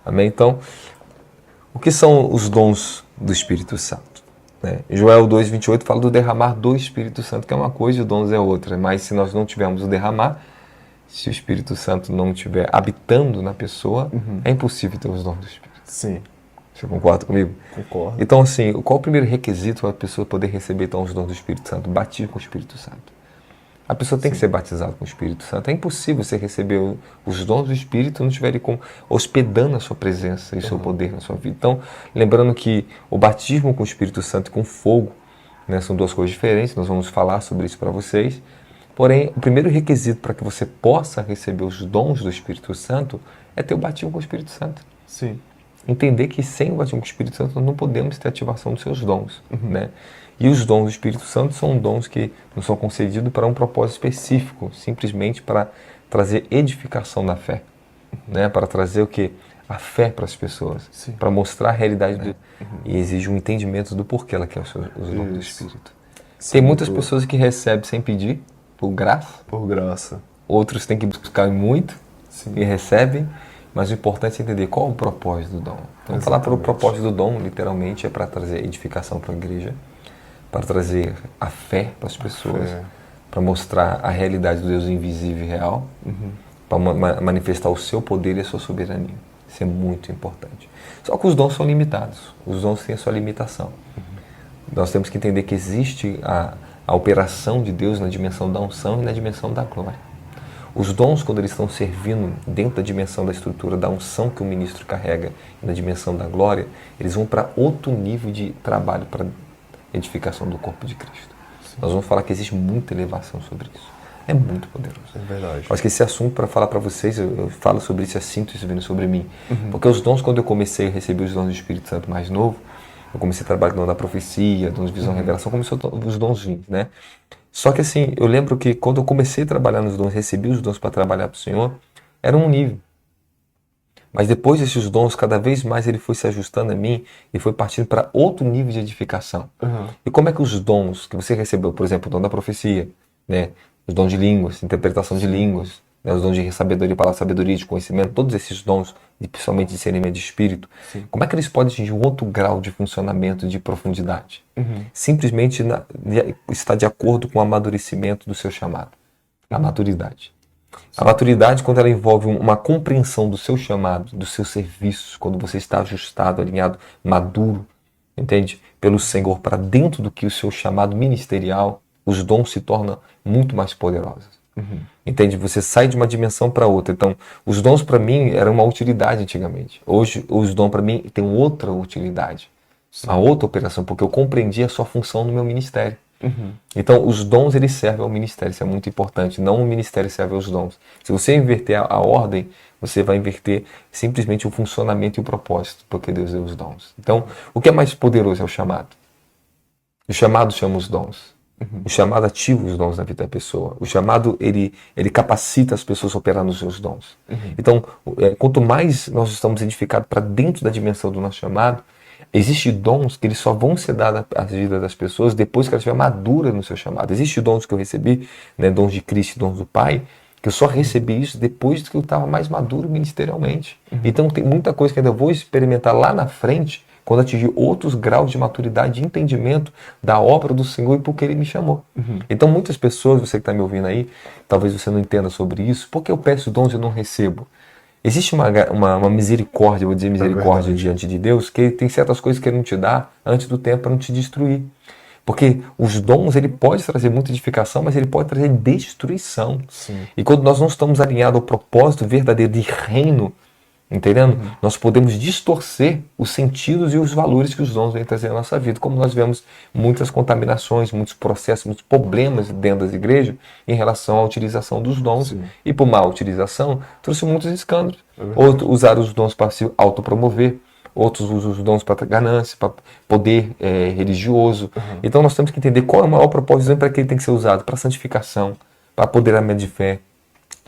Amém? Então, o que são os dons do Espírito Santo? Né? Joel 2,28 fala do derramar do Espírito Santo, que é uma coisa e o dons é outra. Mas se nós não tivermos o derramar, se o Espírito Santo não estiver habitando na pessoa, é impossível ter os dons do Espírito. Sim. Você concorda comigo? Concordo. Então, assim, qual o primeiro requisito para a pessoa poder receber então, os dons do Espírito Santo? Batismo com o Espírito Santo. A pessoa tem que ser batizada com o Espírito Santo. É impossível você receber os dons do Espírito e não estiver hospedando a sua presença e o seu poder na sua vida. Então, lembrando que o batismo com o Espírito Santo e com fogo, né, são duas coisas diferentes, nós vamos falar sobre isso para vocês. Porém, o primeiro requisito para que você possa receber os dons do Espírito Santo é ter o batismo com o Espírito Santo. Sim. Entender que sem o batismo com o Espírito Santo nós não podemos ter ativação dos seus dons, né? E os dons do Espírito Santo são dons que não são concedidos para um propósito específico, simplesmente para trazer edificação na fé, né? Para trazer o quê? A fé para as pessoas, para mostrar a realidade do... E exige um entendimento do porquê ela quer os dons do Espírito. Tem muitas pessoas que recebem sem pedir, por graça. Por graça. Outros têm que buscar muito e recebem. Mas o importante é entender qual é o propósito do dom. Então, falar para o propósito do dom, literalmente, é para trazer edificação para a igreja, para trazer a fé para as pessoas, para mostrar a realidade do Deus invisível e real, para manifestar o seu poder e a sua soberania. Isso é muito importante. Só que os dons são limitados. Os dons têm a sua limitação. Nós temos que entender que existe a operação de Deus na dimensão da unção e na dimensão da glória. Os dons, quando eles estão servindo dentro da dimensão da estrutura da unção que o ministro carrega e na dimensão da glória, eles vão para outro nível de trabalho para edificação do corpo de Cristo. Nós vamos falar que existe muita elevação sobre isso. É muito poderoso. É verdade. Acho que esse assunto, para falar para vocês, eu falo sobre isso, sinto isso vindo sobre mim. Porque os dons, quando eu comecei a receber os dons do Espírito Santo mais novo, eu comecei a trabalhar com o dom da profecia, dons de visão e revelação, começou os dons vindos, né? Só que assim, eu lembro que quando eu comecei a trabalhar nos dons, recebi os dons para trabalhar para o Senhor, era um nível. Mas depois desses dons, cada vez mais ele foi se ajustando a mim e foi partindo para outro nível de edificação. E como é que os dons que você recebeu, por exemplo, o dom da profecia, né, os dons de línguas, interpretação de línguas, né, os dons de sabedoria, palavra, sabedoria, de conhecimento, todos esses dons, principalmente de discernimento de espírito, como é que eles podem atingir um outro grau de funcionamento, de profundidade? Simplesmente está de acordo com o amadurecimento do seu chamado, a maturidade. A maturidade, quando ela envolve uma compreensão do seu chamado, do seu serviço, quando você está ajustado, alinhado, maduro, entende? Pelo Senhor, para dentro do que o seu chamado ministerial, os dons se tornam muito mais poderosos. Entende? Você sai de uma dimensão para outra. Então, os dons para mim eram uma utilidade antigamente. Hoje, os dons para mim têm outra utilidade, uma outra operação, porque eu compreendi a sua função no meu ministério. Então, os dons, eles servem ao ministério, isso é muito importante. Não o ministério serve aos dons. Se você inverter a ordem, você vai inverter simplesmente o funcionamento e o propósito, porque Deus deu os dons. Então, o que é mais poderoso é o chamado. O chamado chama os dons. O chamado ativa os dons na vida da pessoa. O chamado, ele capacita as pessoas a operar nos seus dons. Então, quanto mais nós estamos edificados para dentro da dimensão do nosso chamado, existem dons que eles só vão ser dados à vida das pessoas depois que ela estiver madura no seu chamado. Existem dons que eu recebi, né, dons de Cristo, dons do Pai, que eu só recebi isso depois que eu estava mais maduro ministerialmente. Então tem muita coisa que ainda vou experimentar lá na frente, quando atingir outros graus de maturidade e entendimento da obra do Senhor e por que Ele me chamou. Então muitas pessoas, você que está me ouvindo aí, talvez você não entenda sobre isso, porque eu peço dons e eu não recebo. Existe uma misericórdia, eu vou dizer misericórdia diante de Deus, que tem certas coisas que Ele não te dá antes do tempo para não te destruir. Porque os dons, ele pode trazer muita edificação, mas ele pode trazer destruição. E quando nós não estamos alinhados ao propósito verdadeiro de reino, entendendo? Nós podemos distorcer os sentidos e os valores que os dons vêm trazer na nossa vida, como nós vemos muitas contaminações, muitos processos, muitos problemas dentro das igrejas em relação à utilização dos dons. E por má utilização, trouxe muitos escândalos. Outros usaram os dons para se autopromover, outros usam os dons para ganância, para poder religioso. Então nós temos que entender qual é o maior propósito para que ele tem que ser usado, para santificação, para apoderamento de fé,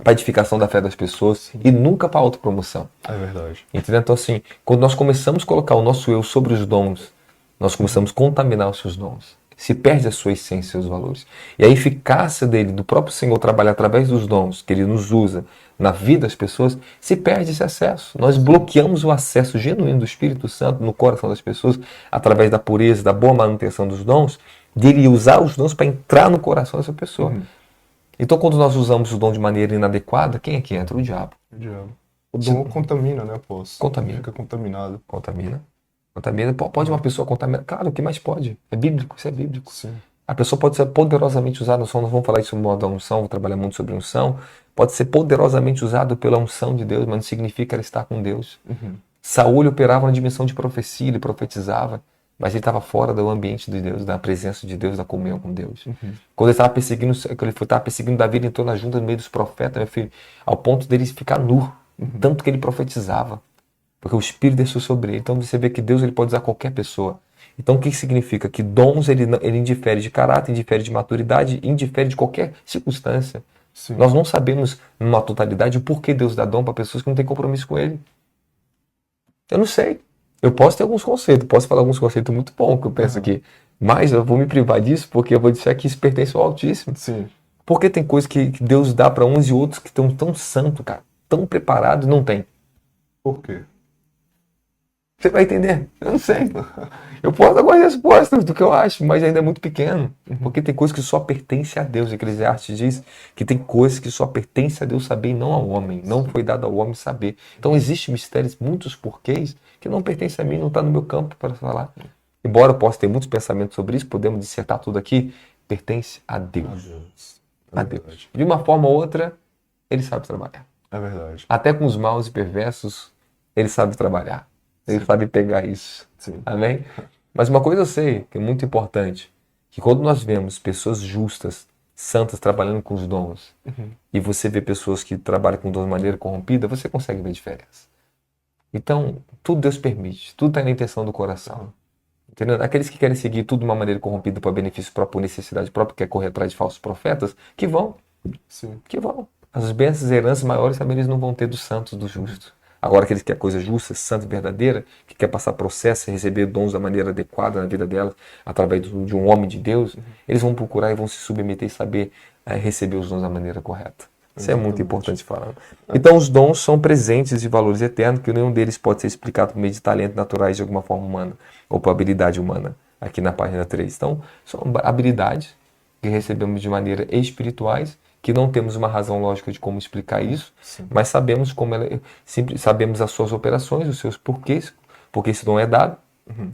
para edificação da fé das pessoas e nunca para autopromoção. É verdade. Entendeu? Então assim, quando nós começamos a colocar o nosso eu sobre os dons, nós começamos a contaminar os seus dons. se perde a sua essência e os valores. E a eficácia dele, do próprio Senhor trabalhar através dos dons que ele nos usa na vida das pessoas, se perde esse acesso. Nós bloqueamos o acesso genuíno do Espírito Santo no coração das pessoas através da pureza, da boa manutenção dos dons, de ele usar os dons para entrar no coração dessa pessoa. Então, quando nós usamos o dom de maneira inadequada, quem é que entra? O diabo. O diabo. O dom contamina, né, apóstolo? Contamina. Fica contaminado. Contamina. Pode uma pessoa contaminar? Claro, o que mais pode? É bíblico, isso é bíblico. Sim. A pessoa pode ser poderosamente usada, nós vamos falar isso no modo da unção, vou trabalhar muito sobre unção, pode ser poderosamente usado pela unção de Deus, mas não significa ela estar com Deus. Saúl operava na dimensão de profecia, ele profetizava, mas ele estava fora do ambiente de Deus, da presença de Deus, da comunhão com Deus. Quando ele estava perseguindo Davi, ele entrou na junta no meio dos profetas, meu filho, ao ponto dele ficar nu, tanto que ele profetizava, porque o Espírito desceu sobre ele. Então você vê que Deus ele pode usar qualquer pessoa. Então o que significa? Que dons ele indifere de caráter, indifere de maturidade, indifere de qualquer circunstância. Sim. Nós não sabemos, numa totalidade, o porquê Deus dá dom para pessoas que não têm compromisso com Ele. Eu não sei. Eu posso ter alguns conceitos, posso falar alguns conceitos muito bons que eu penso aqui, mas eu vou me privar disso porque eu vou dizer que isso pertence ao Altíssimo. Sim. Porque tem coisas que Deus dá para uns e outros que estão tão santos, cara, tão preparados, não tem. Por quê? Você vai entender? Eu não sei. Eu posso dar algumas respostas do que eu acho, mas ainda é muito pequeno. Porque tem coisas que só pertencem a Deus. Eclesiastes diz que tem coisas que só pertencem a Deus saber e não ao homem. Não foi dado ao homem saber. Então existem mistérios, muitos porquês, que não pertencem a mim, não está no meu campo para falar. Embora eu possa ter muitos pensamentos sobre isso, podemos dissertar tudo aqui, pertence a Deus. A Deus. De uma forma ou outra, Ele sabe trabalhar. É verdade. Até com os maus e perversos, Ele sabe trabalhar. Ele sabe pegar isso. Sim. Amém? Mas uma coisa eu sei, que é muito importante, que quando nós vemos pessoas justas, santas, trabalhando com os dons, e você vê pessoas que trabalham com dons de maneira corrompida, você consegue ver a diferença. Então, tudo Deus permite, tudo está na intenção do coração. Entendeu? Aqueles que querem seguir tudo de uma maneira corrompida para benefício próprio, por necessidade própria, quer correr atrás de falsos profetas, que vão. Sim. Que vão. As bênçãos e heranças maiores também eles não vão ter dos santos, dos justos. Agora, aqueles que querem coisa justa, santa e verdadeira, que quer passar processo e receber dons da maneira adequada na vida delas, através de um homem de Deus, eles vão procurar e vão se submeter e saber receber os dons da maneira correta. Isso é muito importante falar. Então, os dons são presentes de valores eternos, que nenhum deles pode ser explicado por meio de talentos naturais de alguma forma humana, ou por habilidade humana, aqui na página 3. Então, são habilidades que recebemos de maneira espirituais, que não temos uma razão lógica de como explicar isso, mas sabemos como sabemos as suas operações, os seus porquês, porque esse dom é dado.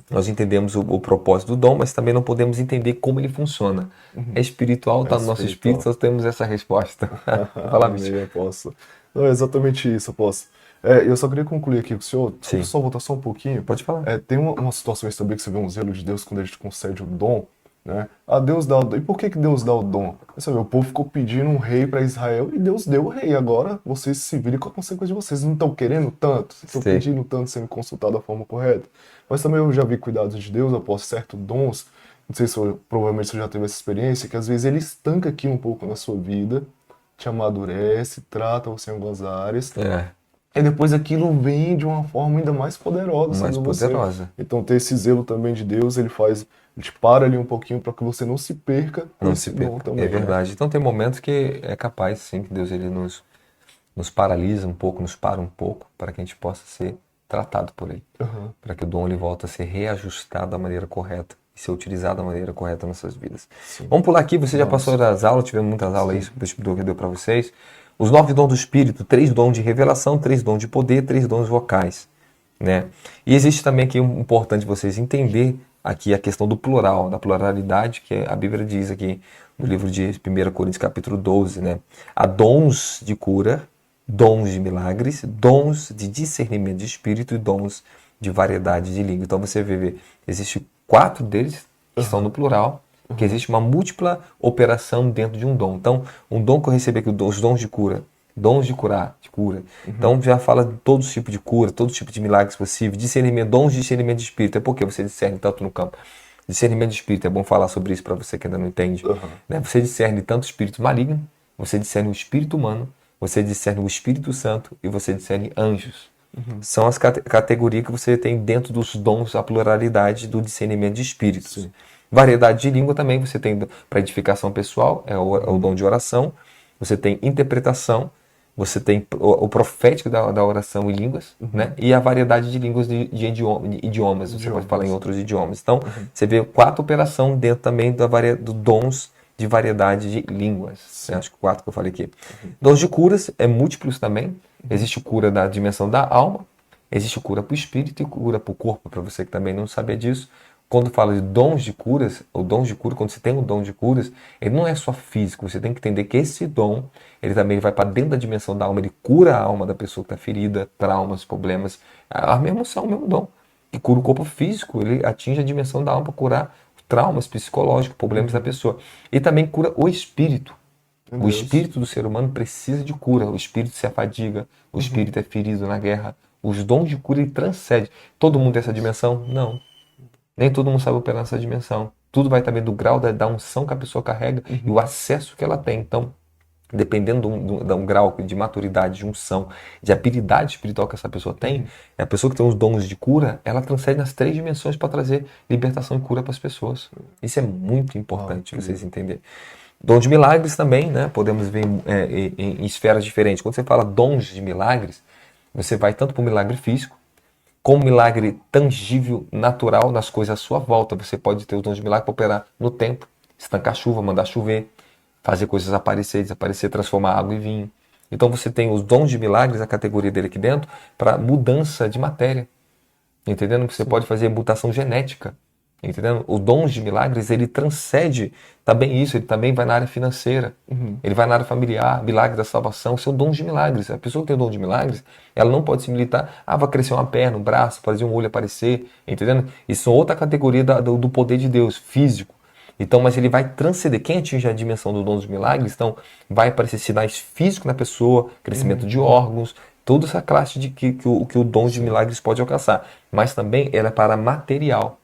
Nós entendemos o propósito do dom, mas também não podemos entender como ele funciona. É espiritual, está no nosso espírito, só temos essa resposta. Fala, Amém, posso. Não, é exatamente isso, posso. Eu só queria concluir aqui com o senhor, só voltar só um pouquinho. Pode falar. Tem uma situação também que você vê um zelo de Deus quando a gente concede o dom, né? Deus dá o dom. E por que Deus dá o dom? O povo ficou pedindo um rei para Israel e Deus deu o rei. Agora vocês se virem com a consequência de vocês. Não estão querendo tanto, vocês estão pedindo tanto, sendo consultados da forma correta. Mas também eu já vi cuidados de Deus após certos dons. Não sei se provavelmente você já teve essa experiência, que às vezes ele estanca aqui um pouco na sua vida, te amadurece, trata você em algumas áreas. E depois aquilo vem de uma forma ainda mais poderosa. Mais poderosa. Então ter esse zelo também de Deus, ele te para ali um pouquinho para que você não se perca. Não se perca, também, é verdade. Né? Então tem momentos que é capaz sim que Deus ele nos paralisa um pouco, nos para um pouco, para que a gente possa ser tratado por Ele. Para que o dom ele volte a ser reajustado da maneira correta e ser utilizado da maneira correta nas suas vidas. Sim. Vamos pular aqui, você já passou das aulas, tivemos muitas aulas aí, do que deu para vocês. Os 9 dons do Espírito, 3 dons de revelação, 3 dons de poder, 3 dons vocais. Né? E existe também aqui importante vocês entender aqui a questão do plural, da pluralidade, que a Bíblia diz aqui no livro de 1 Coríntios capítulo 12. Né? Há dons de cura, dons de milagres, dons de discernimento de espírito e dons de variedade de língua. Então você vê, existem 4 deles que estão no plural, que existe uma múltipla operação dentro de um dom. Então, um dom que eu recebi aqui, os dons de cura, dons de curar, de cura. Então já fala de todo tipo de cura, todo tipo de milagres possível, discernimento, dons de discernimento de espírito. É porque você discerne tanto no campo. Discernimento de espírito, é bom falar sobre isso para você que ainda não entende. Né? Você discerne tanto o espírito maligno, você discerne o espírito humano, você discerne o Espírito Santo e você discerne anjos. São as categorias que você tem dentro dos dons, a pluralidade do discernimento de espíritos. Variedade de língua também você tem para edificação pessoal, é o dom de oração. Você tem interpretação, você tem o profético da oração em línguas, né? E a variedade de línguas de idiomas. Você pode falar em outros idiomas. Então, você vê 4 operações dentro também do dons de variedade de línguas. Acho que 4 que eu falei aqui. Dons de curas é múltiplos também. Existe cura da dimensão da alma, existe cura para o espírito e cura para o corpo, para você que também não sabia disso. Quando fala de dons de curas, ou dons de cura, quando você tem um dom de curas, ele não é só físico, você tem que entender que esse dom, ele também vai para dentro da dimensão da alma, ele cura a alma da pessoa que está ferida, traumas, problemas, a mesma emoção, o mesmo dom. E cura o corpo físico, ele atinge a dimensão da alma para curar traumas psicológicos, problemas da pessoa. E também cura o espírito. O espírito do ser humano precisa de cura, o espírito se afadiga, o espírito é ferido na guerra. Os dons de cura ele transcende. Todo mundo tem essa dimensão? Não. Nem todo mundo sabe operar nessa dimensão. Tudo vai também do grau da unção que a pessoa carrega e o acesso que ela tem. Então, dependendo de um grau de maturidade, de unção, de habilidade espiritual que essa pessoa tem, a pessoa que tem os dons de cura, ela transcende nas 3 dimensões para trazer libertação e cura para as pessoas. Isso é muito importante vocês entenderem. Dom de milagres também, né? Podemos ver em esferas diferentes. Quando você fala dons de milagres, você vai tanto para o milagre físico, como milagre tangível, natural, nas coisas à sua volta. Você pode ter os dons de milagre para operar no tempo, estancar chuva, mandar chover, fazer coisas aparecer, desaparecer, transformar água em vinho. Então você tem os dons de milagres, a categoria dele aqui dentro, para mudança de matéria. Entendendo? Você pode fazer mutação genética. Entendendo? Os dons de milagres, ele transcende também isso, ele também vai na área financeira, ele vai na área familiar, milagre da salvação, são dons de milagres. A pessoa que tem o dom de milagres, ela não pode se militar, vai crescer uma perna, um braço, fazer um olho aparecer, entendendo? Isso é outra categoria do poder de Deus, físico. Então, mas ele vai transcender. Quem atinge a dimensão do dom dos milagres, então vai aparecer sinais físicos na pessoa, crescimento de órgãos, toda essa classe de que o dom de milagres pode alcançar. Mas também ela é para material.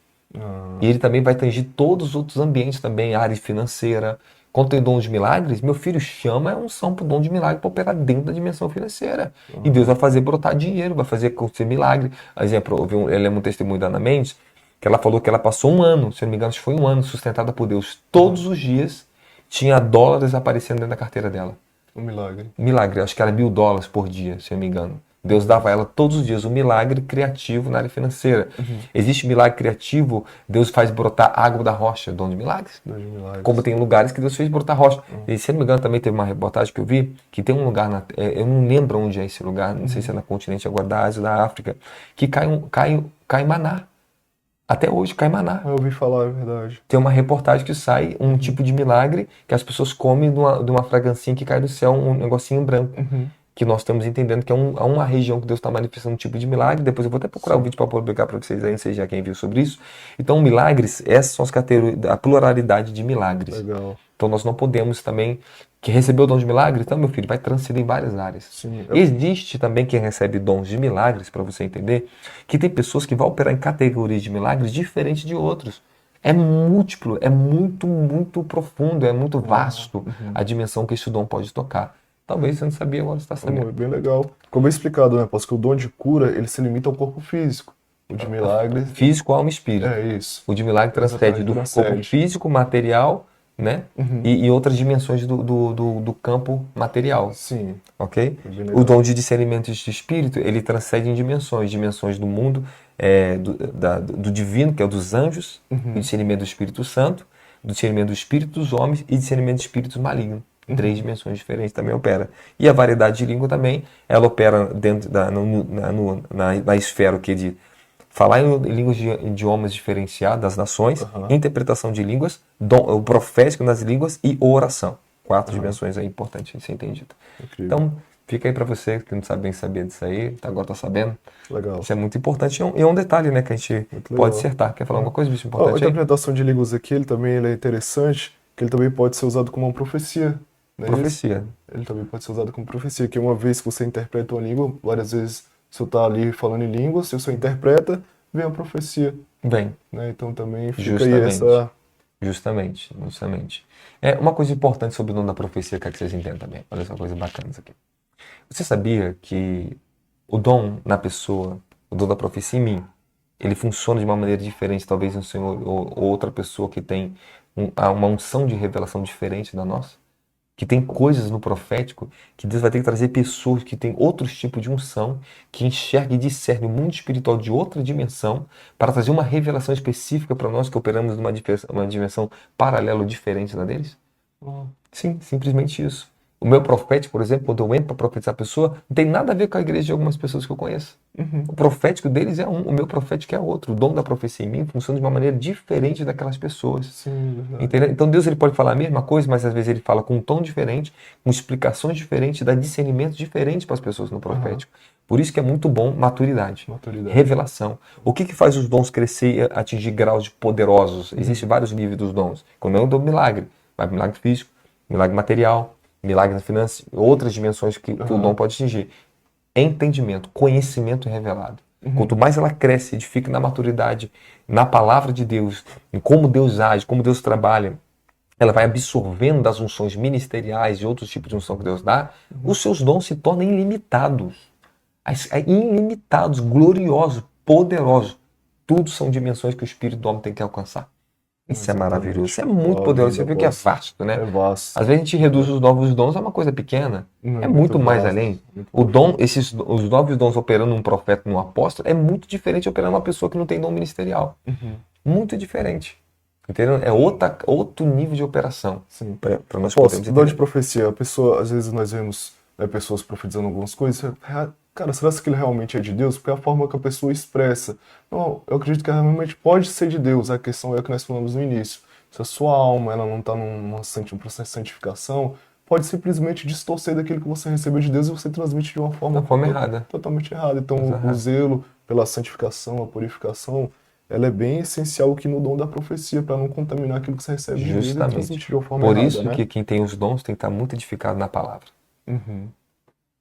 E ele também vai atingir todos os outros ambientes também, área financeira. Quando tem dom de milagres, meu filho chama a unção para o dom de milagre para operar dentro da dimensão financeira. E Deus vai fazer brotar dinheiro, vai fazer acontecer milagre. Por exemplo, eu lembro um testemunho da Ana Mendes, que ela falou que ela passou 1 ano, se não me engano, foi 1 ano, sustentada por Deus. Todos os dias tinha dólares aparecendo dentro da carteira dela. Um milagre. Milagre, acho que era $1.000 por dia, se não me engano. Deus dava a ela todos os dias um milagre criativo na área financeira. Existe milagre criativo, Deus faz brotar água da rocha, dom de milagres. Como tem lugares que Deus fez brotar rocha. E se não me engano, também teve uma reportagem que eu vi, que tem um lugar, eu não lembro onde é esse lugar, não sei se é no continente agora da Ásia ou da África, que cai maná. Até hoje cai maná. Eu ouvi falar, é verdade. Tem uma reportagem que sai um tipo de milagre que as pessoas comem de uma fragrancinha que cai do céu, um negocinho branco. Que nós estamos entendendo que é uma região que Deus está manifestando um tipo de milagre. Depois eu vou até procurar um vídeo para publicar para vocês aí, não sei já quem viu sobre isso. Então, milagres, essas são as categorias, a pluralidade de milagres. Legal. Então, nós não podemos também, que recebeu o dom de milagre, então, meu filho, vai transcender em várias áreas. Sim. Existe também quem recebe dons de milagres, para você entender, que tem pessoas que vão operar em categorias de milagres diferentes de outros. É múltiplo, é muito, muito profundo, é muito vasto a dimensão que esse dom pode tocar. Talvez você não sabia, agora você está sabendo. É bem legal. Ficou bem explicado, né? Porque o dom de cura, ele se limita ao corpo físico. O de milagre... Físico, alma e espírito. É isso. O de milagre transcende do corpo físico, material, né? E outras dimensões do campo material. Sim. Ok? O dom de discernimento de espírito, ele transcende em dimensões do mundo, do divino, que é o dos anjos, o discernimento do Espírito Santo, do discernimento do espírito dos homens e discernimento de espíritos malignos. 3 dimensões diferentes também opera. E a variedade de língua também, ela opera dentro na esfera de falar em línguas de idiomas diferenciados das nações, interpretação de línguas, o profético nas línguas e oração. 4 dimensões aí importantes de ser entendido. Incrível. Então, fica aí para você que não sabe bem saber disso aí, agora tá sabendo. Legal. Isso é muito importante e é um detalhe, né, que a gente pode acertar. Quer falar alguma coisa, bicho, importante A interpretação de línguas aqui, ele é interessante, que ele também pode ser usado como uma profecia. Profecia. Ele também pode ser usado como profecia, que uma vez que você interpreta uma língua, várias vezes você está ali falando em língua, se você interpreta, vem a profecia. Bem. Né? Então também fica aí essa... Justamente. Uma coisa importante sobre o dom da profecia, que vocês entendam também. Olha só, coisa bacana isso aqui. Você sabia que o dom na pessoa, o dom da profecia em mim, ele funciona de uma maneira diferente, talvez um senhor ou outra pessoa que tem uma unção de revelação diferente da nossa, que tem coisas no profético que Deus vai ter que trazer pessoas que têm outros tipos de unção, que enxergam e discernem o mundo espiritual de outra dimensão, para trazer uma revelação específica para nós que operamos numa uma dimensão paralela ou diferente da deles? Sim, simplesmente isso. O meu profético, por exemplo, quando eu entro para profetizar a pessoa, não tem nada a ver com a igreja de algumas pessoas que eu conheço. O profético deles é um, o meu profético é outro. O dom da profecia em mim funciona de uma maneira diferente daquelas pessoas. Sim, Entendeu? Então Deus ele pode falar a mesma coisa, mas às vezes ele fala com um tom diferente, com explicações diferentes, dá discernimento diferente para as pessoas no profético. Por isso que é muito bom maturidade. Revelação. O que faz os dons crescer e atingir graus de poderosos? Existem vários níveis dos dons. Quando é um dom milagre, vai para milagre físico, milagre material, milagre na finança, outras dimensões que o dom pode atingir. Entendimento, conhecimento revelado. Quanto mais ela cresce, edifica na maturidade, na palavra de Deus, em como Deus age, como Deus trabalha, ela vai absorvendo das unções ministeriais e outros tipos de unção que Deus dá, os seus dons se tornam ilimitados. Ilimitados, gloriosos, poderosos. Tudo são dimensões que o Espírito do homem tem que alcançar. Isso é maravilhoso, isso é muito poderoso. Você viu que é vasto, né? É vasto. Às vezes a gente reduz os novos dons a uma coisa pequena. É muito mais além. O dom, os novos dons operando num profeta, num apóstolo, é muito diferente de operar uma pessoa que não tem dom ministerial. Muito diferente. Entendeu? É outro nível de operação. Sim. Para nós podermos dom de profecia, a pessoa, às vezes nós vemos pessoas profetizando algumas coisas, cara, será que aquilo realmente é de Deus? Porque é a forma que a pessoa expressa. Não, eu acredito que realmente pode ser de Deus. A questão é o que nós falamos no início. Se a sua alma ela não está num processo de santificação, pode simplesmente distorcer daquilo que você recebeu de Deus e você transmite de uma forma errada. Totalmente errada. Então, o zelo pela santificação, a purificação, ela é bem essencial aqui no dom da profecia, para não contaminar aquilo que você recebe de Deus e transmitir de uma forma errada. Por isso que quem tem os dons tem que estar muito edificado na palavra.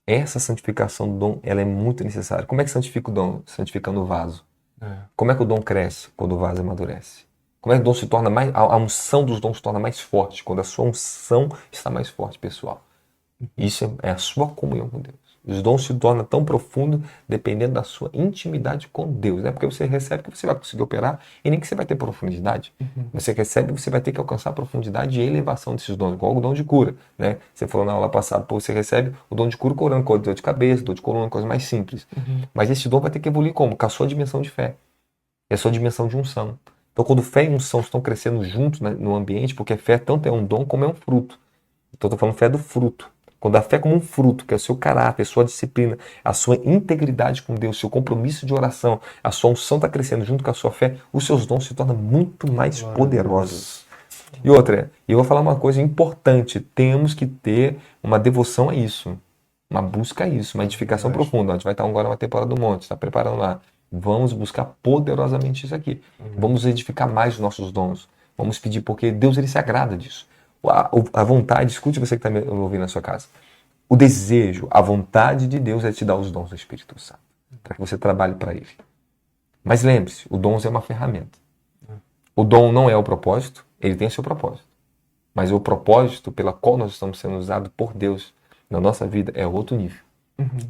Essa santificação do dom, ela é muito necessária. Como é que santifica o dom? Santificando o vaso. Como é que o dom cresce? Quando o vaso amadurece. Como é que o dom se torna mais... A unção dos dons se torna mais forte, quando a sua unção está mais forte, pessoal. Isso é a sua comunhão com Deus. Os dons se tornam tão profundos dependendo da sua intimidade com Deus. Não é porque você recebe que você vai conseguir operar e nem que você vai ter profundidade. Você recebe, você vai ter que alcançar a profundidade e elevação desses dons, igual o dom de cura. Né? Você falou na aula passada, você recebe o dom de cura curando dor de cabeça, dor de coluna, coisa mais simples. Mas esse dom vai ter que evoluir como? Com a sua dimensão de fé. É a sua dimensão de unção. Então quando fé e unção estão crescendo juntos, né, no ambiente, porque fé tanto é um dom como é um fruto. Então eu estou falando fé do fruto. Quando a fé como um fruto, que é o seu caráter, a sua disciplina, a sua integridade com Deus, o seu compromisso de oração, a sua unção está crescendo junto com a sua fé, os seus dons se tornam muito mais poderosos. E outra, eu vou falar uma coisa importante, temos que ter uma devoção a isso, uma busca a isso, uma edificação profunda. A gente vai estar agora na temporada do monte, está preparando lá. Vamos buscar poderosamente isso aqui. Vamos edificar mais os nossos dons. Vamos pedir, porque Deus ele se agrada disso. A vontade, escute você que está me ouvindo na sua casa. O desejo, a vontade de Deus é te dar os dons do Espírito Santo, para que você trabalhe para Ele. Mas lembre-se, o dom é uma ferramenta. O dom não é o propósito, ele tem seu propósito. Mas o propósito pela qual nós estamos sendo usados por Deus na nossa vida é outro nível.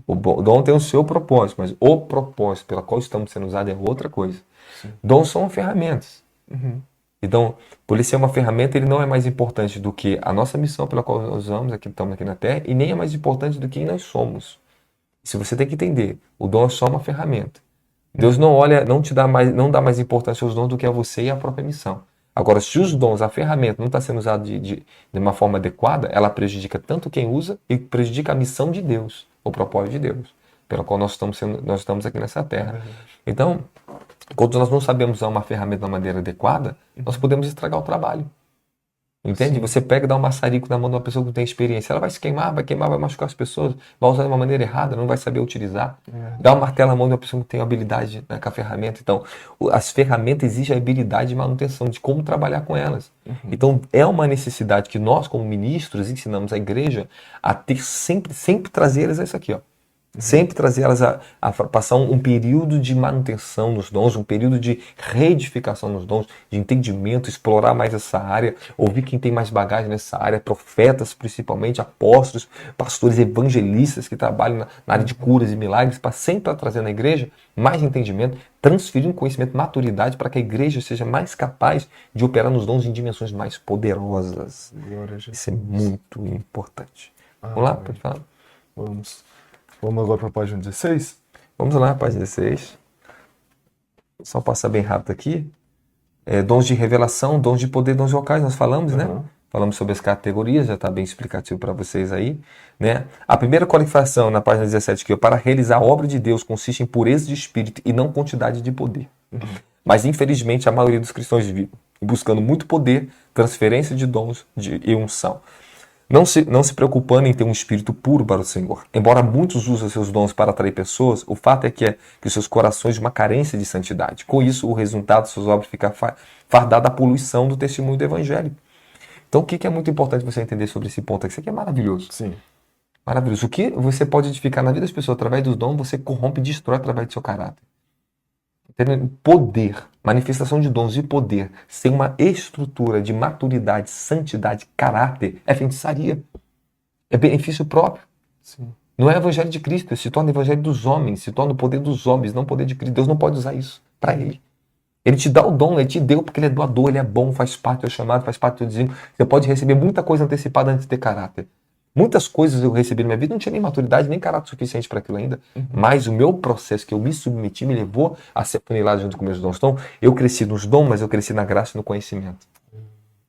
O dom tem o seu propósito, mas o propósito pela qual estamos sendo usados é outra coisa. Dons são ferramentas. Então, por ele ser uma ferramenta, ele não é mais importante do que a nossa missão pela qual nós estamos aqui na Terra, e nem é mais importante do que quem nós somos. Se você tem que entender, o dom é só uma ferramenta. Deus não olha, não dá mais importância aos dons do que a você e a própria missão. Agora, se os dons, a ferramenta não está sendo usada de uma forma adequada, ela prejudica tanto quem usa e prejudica a missão de Deus, o propósito de Deus, pela qual nós estamos aqui nessa Terra. Então, quando nós não sabemos usar uma ferramenta da maneira adequada, nós podemos estragar o trabalho. Entende? Você pega e dá um maçarico na mão de uma pessoa que não tem experiência. Ela vai se queimar, vai machucar as pessoas, vai usar de uma maneira errada, não vai saber utilizar. Dá um martelo na mão de uma pessoa que tem habilidade, né, com a ferramenta. Então, as ferramentas exigem a habilidade de manutenção, de como trabalhar com elas. Então, é uma necessidade que nós, como ministros, ensinamos a igreja a ter sempre trazer eles a isso aqui, ó. Sempre trazer elas a passar um período de manutenção nos dons, um período de reedificação nos dons, de entendimento, explorar mais essa área, ouvir quem tem mais bagagem nessa área, profetas principalmente, apóstolos, pastores, evangelistas que trabalham na área de curas e milagres, para sempre trazer na igreja mais entendimento, transferindo conhecimento, maturidade, para que a igreja seja mais capaz de operar nos dons em dimensões mais poderosas. Glória a Jesus. Isso é muito importante. Vamos lá, pode falar? Vamos agora para a página 16? Vamos lá, página 16. Só passar bem rápido aqui. Dons de revelação, dons de poder, dons vocais, nós falamos, né? Falamos sobre as categorias, já está bem explicativo para vocês aí, né? A primeira qualificação na página 17 aqui, para realizar a obra de Deus, consiste em pureza de espírito e não quantidade de poder. Mas, infelizmente, a maioria dos cristãos vive buscando muito poder, transferência de dons e unção. Não se preocupando em ter um espírito puro para o Senhor. Embora muitos usem seus dons para atrair pessoas, o fato é que os seus corações uma carência de santidade. Com isso, o resultado de suas obras fica fardado à poluição do testemunho do Evangelho. Então, o que é muito importante você entender sobre esse ponto? Isso aqui é maravilhoso. Sim. Maravilhoso. O que você pode edificar na vida das pessoas através dos dons, você corrompe e destrói através do seu caráter. Poder, manifestação de dons e poder, sem uma estrutura de maturidade, santidade, caráter, é feitiçaria. É benefício próprio. Sim. Não é evangelho de Cristo, se torna evangelho dos homens, se torna o poder dos homens, não o poder de Cristo. Deus não pode usar isso para ele. Ele te dá o dom, ele te deu porque ele é doador, ele é bom, faz parte do teu chamado, faz parte do teu dizimo. Você pode receber muita coisa antecipada antes de ter caráter. Muitas coisas eu recebi na minha vida, não tinha nem maturidade, nem caráter suficiente para aquilo ainda. Mas o meu processo que eu me submeti me levou a ser funilado junto com meus dons. Então, eu cresci nos dons, mas eu cresci na graça e no conhecimento.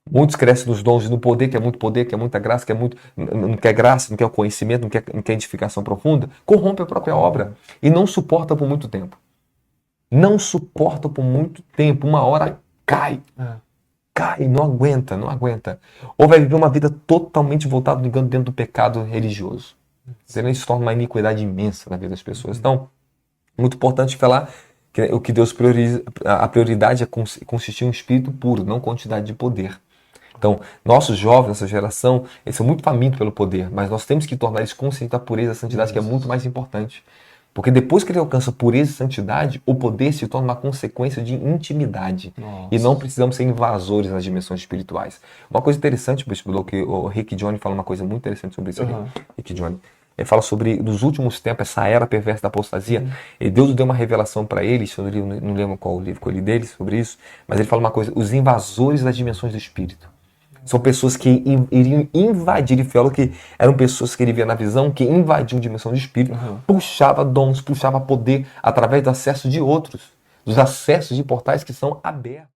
Muitos crescem nos dons e no poder, que é muito poder, que é muita graça, não quer graça, não quer o conhecimento, não quer edificação profunda. Corrompe a própria obra e não suporta por muito tempo. Não suporta por muito tempo. Uma hora cai. Cai, não aguenta. Ou vai viver uma vida totalmente voltada, no engano, dentro do pecado religioso. Isso se torna uma iniquidade imensa na vida das pessoas. Então, muito importante falar que o que Deus prioriza, a prioridade é consistir em um espírito puro, não quantidade de poder. Então, nossos jovens, nossa geração, eles são muito famintos pelo poder, mas nós temos que tornar eles conscientes da pureza e da santidade, que é muito mais importante. Porque depois que ele alcança pureza e santidade, o poder se torna uma consequência de intimidade. Nossa. E não precisamos ser invasores nas dimensões espirituais. Uma coisa interessante, Bispo, que o Rick Johnny fala uma coisa muito interessante sobre isso. Rick Johnny. Ele fala sobre, nos últimos tempos, essa era perversa da apostasia. E Deus deu uma revelação para ele, eu não lembro qual livro que eu li dele sobre isso, mas ele fala uma coisa, os invasores das dimensões do espírito. São pessoas que iriam invadir, ele falou que eram pessoas que ele via na visão, que invadiam a dimensão de espírito, puxava dons, puxava poder através do acesso de outros, dos acessos de portais que são abertos.